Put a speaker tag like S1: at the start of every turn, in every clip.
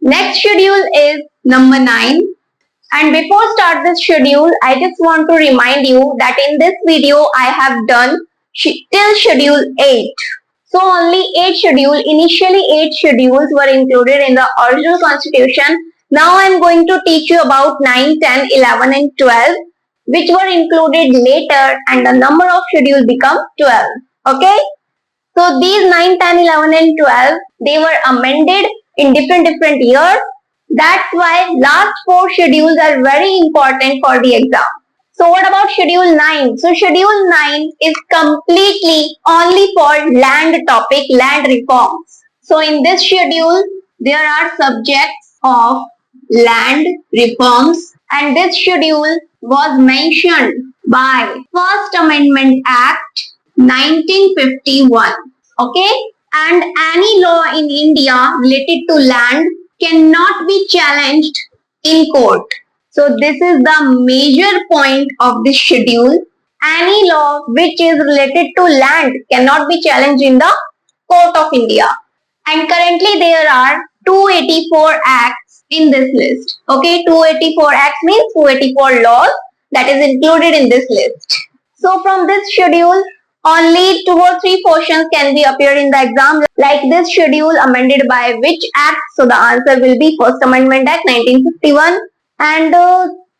S1: Next schedule is number 9. And before start this schedule, I just want to remind you that in this video I have done till schedule 8. So only 8 schedules were included in the original constitution. Now I am going to teach you about 9, 10, 11 and 12 which were included later and the number of schedules become 12. Okay? So these 9, 10, 11 and 12 they were amended in different years. That's why last 4 schedules are very important for the exam. So what about schedule 9? So schedule 9 is completely only for land topic, land reforms. So in this schedule, there are subjects of land reforms and this schedule was mentioned by First Amendment Act 1951. Okay? And any law in India related to land cannot be challenged in court. So this is the major point of this schedule. Any law which is related to land cannot be challenged in the court of India. And currently there are 284 acts in this list. Okay, 284 acts means 284 laws that is included in this list. So from this schedule, only 2 or 3 portions can be appeared in the exam. Like this schedule amended by which act? So the answer will be First Amendment Act 1951. And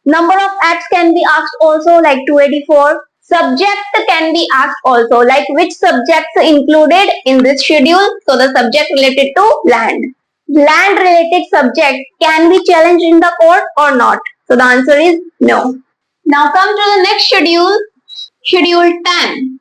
S1: number of acts can be asked also like 284. Subject can be asked also like which subjects included in this schedule. So the subject related to land. Land related subject can be challenged in the court or not. So the answer is no. Now come to the next schedule, schedule 10.